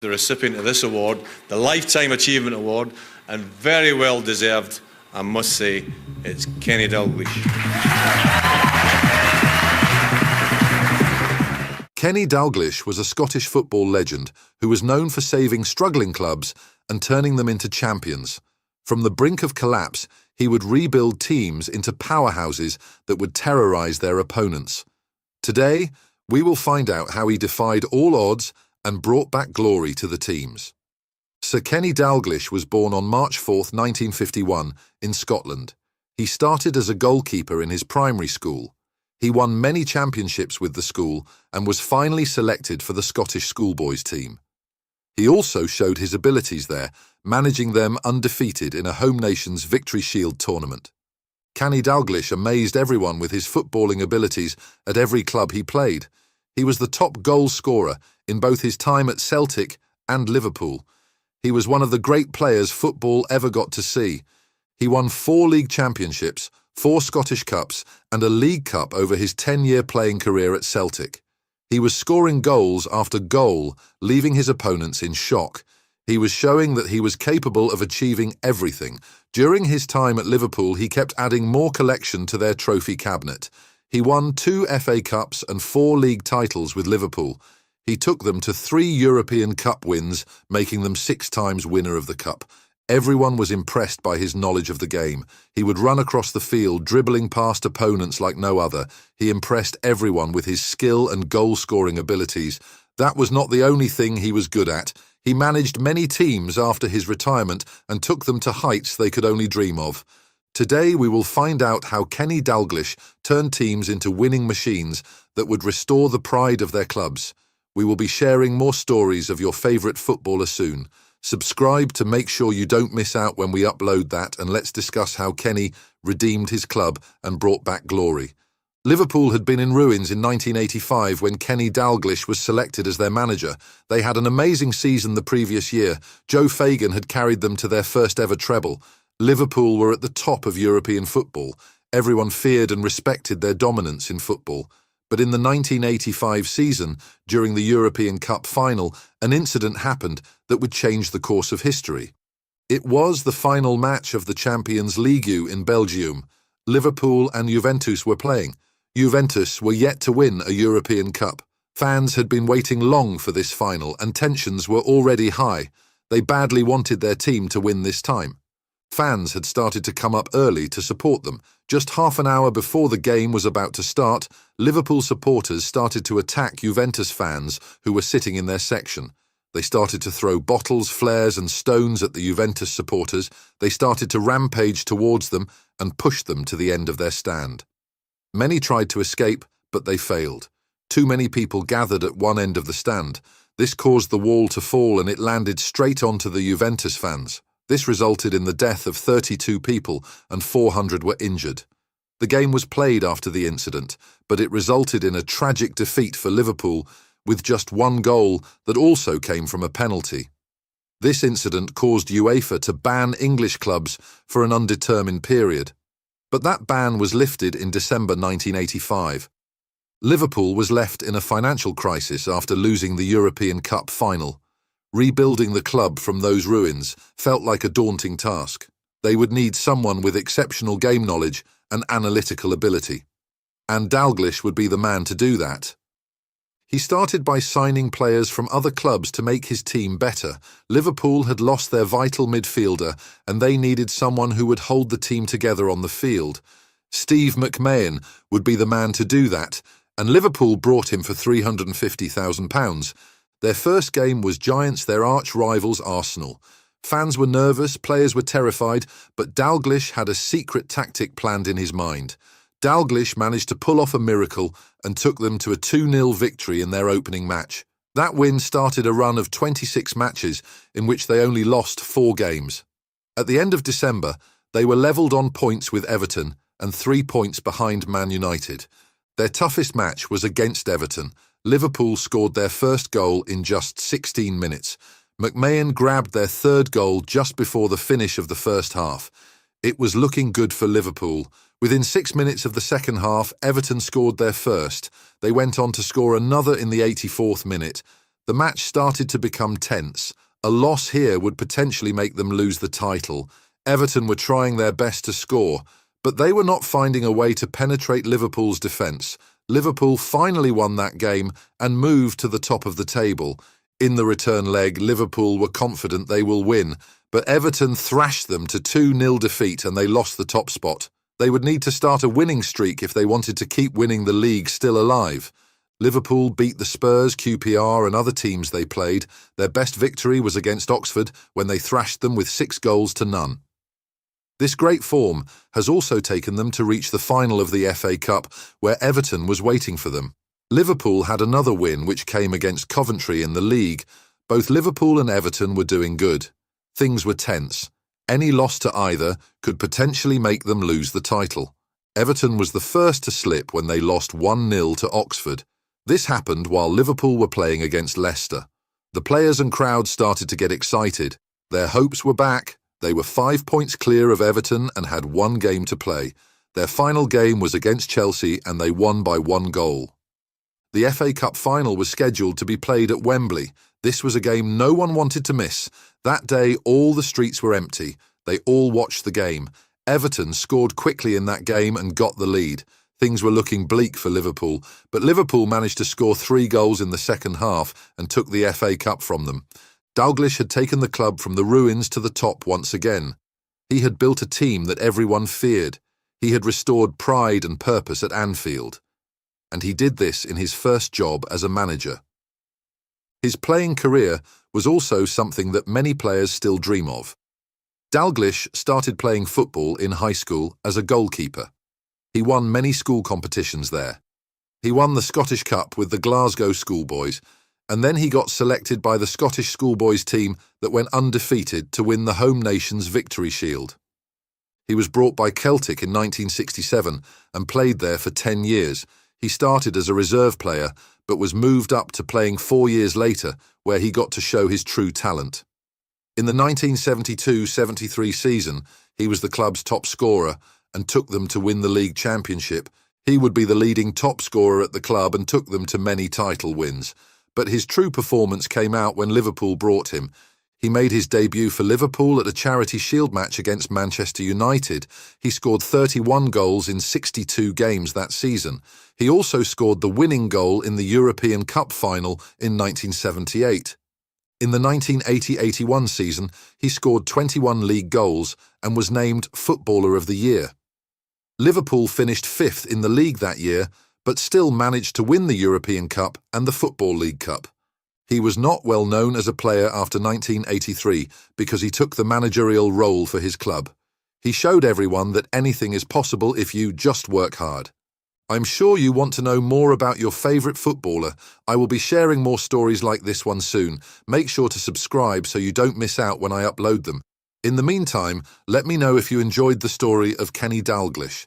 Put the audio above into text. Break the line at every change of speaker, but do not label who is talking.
The recipient of this award, the Lifetime Achievement Award, and very well deserved, I must say, it's Kenny Dalglish.
Kenny Dalglish was a Scottish football legend who was known for saving struggling clubs and turning them into champions. From the brink of collapse, he would rebuild teams into powerhouses that would terrorise their opponents. Today, we will find out how he defied all odds and brought back glory to the teams. Sir Kenny Dalglish was born on March 4, 1951, in Scotland. He started as a goalkeeper in his primary school. He won many championships with the school and was finally selected for the Scottish schoolboys team. He also showed his abilities there, managing them undefeated in a home nation's Victory Shield tournament. Kenny Dalglish amazed everyone with his footballing abilities at every club he played. He was the top goal scorer in both his time at Celtic and Liverpool. He was one of the great players football ever got to see. He won 4 league championships, 4 Scottish Cups, and a League Cup over his 10-year playing career at Celtic. He was scoring goals after goal, leaving his opponents in shock. He was showing that he was capable of achieving everything. During his time at Liverpool, he kept adding more collection to their trophy cabinet. He won 2 FA Cups and 4 league titles with Liverpool. He took them to 3 European Cup wins, making them 6 times winner of the Cup. Everyone was impressed by his knowledge of the game. He would run across the field, dribbling past opponents like no other. He impressed everyone with his skill and goal-scoring abilities. That was not the only thing he was good at. He managed many teams after his retirement and took them to heights they could only dream of. Today we will find out how Kenny Dalglish turned teams into winning machines that would restore the pride of their clubs. We will be sharing more stories of your favourite footballer soon. Subscribe to make sure you don't miss out when we upload that, and let's discuss how Kenny redeemed his club and brought back glory. Liverpool had been in ruins in 1985 when Kenny Dalglish was selected as their manager. They had an amazing season the previous year. Joe Fagan had carried them to their first ever treble. Liverpool were at the top of European football. Everyone feared and respected their dominance in football. But in the 1985 season, during the European Cup final, an incident happened that would change the course of history. It was the final match of the Champions League in Belgium. Liverpool and Juventus were playing. Juventus were yet to win a European Cup. Fans had been waiting long for this final, and tensions were already high. They badly wanted their team to win this time. Fans had started to come up early to support them. Just half an hour before the game was about to start, Liverpool supporters started to attack Juventus fans who were sitting in their section. They started to throw bottles, flares and stones at the Juventus supporters. They started to rampage towards them and push them to the end of their stand. Many tried to escape, but they failed. Too many people gathered at one end of the stand. This caused the wall to fall and it landed straight onto the Juventus fans. This resulted in the death of 32 people and 400 were injured. The game was played after the incident, but it resulted in a tragic defeat for Liverpool with just 1 goal that also came from a penalty. This incident caused UEFA to ban English clubs for an undetermined period. But that ban was lifted in December 1985. Liverpool was left in a financial crisis after losing the European Cup final. Rebuilding the club from those ruins felt like a daunting task. They would need someone with exceptional game knowledge and analytical ability. And Dalglish would be the man to do that. He started by signing players from other clubs to make his team better. Liverpool had lost their vital midfielder and they needed someone who would hold the team together on the field. Steve McMahon would be the man to do that, and Liverpool brought him for £350,000. Their first game was Giants, their arch-rivals Arsenal. Fans were nervous, players were terrified, but Dalglish had a secret tactic planned in his mind. Dalglish managed to pull off a miracle and took them to a 2-0 victory in their opening match. That win started a run of 26 matches in which they only lost 4 games. At the end of December, they were levelled on points with Everton and 3 points behind Man United. Their toughest match was against Everton. Liverpool scored their first goal in just 16 minutes. McMahon grabbed their 3rd goal just before the finish of the first half. It was looking good for Liverpool. Within 6 minutes of the second half, Everton scored their first. They went on to score another in the 84th minute. The match started to become tense. A loss here would potentially make them lose the title. Everton were trying their best to score, but they were not finding a way to penetrate Liverpool's defence. Liverpool finally won that game and moved to the top of the table. In the return leg, Liverpool were confident they will win, but Everton thrashed them to 2-0 defeat and they lost the top spot. They would need to start a winning streak if they wanted to keep winning the league still alive. Liverpool beat the Spurs, QPR and other teams they played. Their best victory was against Oxford when they thrashed them with 6-0. This great form has also taken them to reach the final of the FA Cup, where Everton was waiting for them. Liverpool had another win which came against Coventry in the league. Both Liverpool and Everton were doing good. Things were tense. Any loss to either could potentially make them lose the title. Everton was the first to slip when they lost 1-0 to Oxford. This happened while Liverpool were playing against Leicester. The players and crowd started to get excited. Their hopes were back. They were 5 points clear of Everton and had one game to play. Their final game was against Chelsea and they won by 1 goal. The FA Cup final was scheduled to be played at Wembley. This was a game no one wanted to miss. That day, all the streets were empty. They all watched the game. Everton scored quickly in that game and got the lead. Things were looking bleak for Liverpool, but Liverpool managed to score 3 goals in the second half and took the FA Cup from them. Dalglish had taken the club from the ruins to the top once again. He had built a team that everyone feared. He had restored pride and purpose at Anfield. And he did this in his first job as a manager. His playing career was also something that many players still dream of. Dalglish started playing football in high school as a goalkeeper. He won many school competitions there. He won the Scottish Cup with the Glasgow Schoolboys, and then he got selected by the Scottish Schoolboys team that went undefeated to win the home nation's Victory Shield. He was brought by Celtic in 1967 and played there for 10 years. He started as a reserve player, but was moved up to playing 4 years later, where he got to show his true talent. In the 1972-73 season, he was the club's top scorer and took them to win the league championship. He would be the leading top scorer at the club and took them to many title wins. But his true performance came out when Liverpool brought him. He made his debut for Liverpool at a Charity Shield match against Manchester United. He scored 31 goals in 62 games that season. He also scored the winning goal in the European Cup final in 1978. In the 1980-81 season, he scored 21 league goals and was named Footballer of the Year. Liverpool finished 5th in the league that year, but still managed to win the European Cup and the Football League Cup. He was not well known as a player after 1983 because he took the managerial role for his club. He showed everyone that anything is possible if you just work hard. I'm sure you want to know more about your favourite footballer. I will be sharing more stories like this one soon. Make sure to subscribe so you don't miss out when I upload them. In the meantime, let me know if you enjoyed the story of Kenny Dalglish.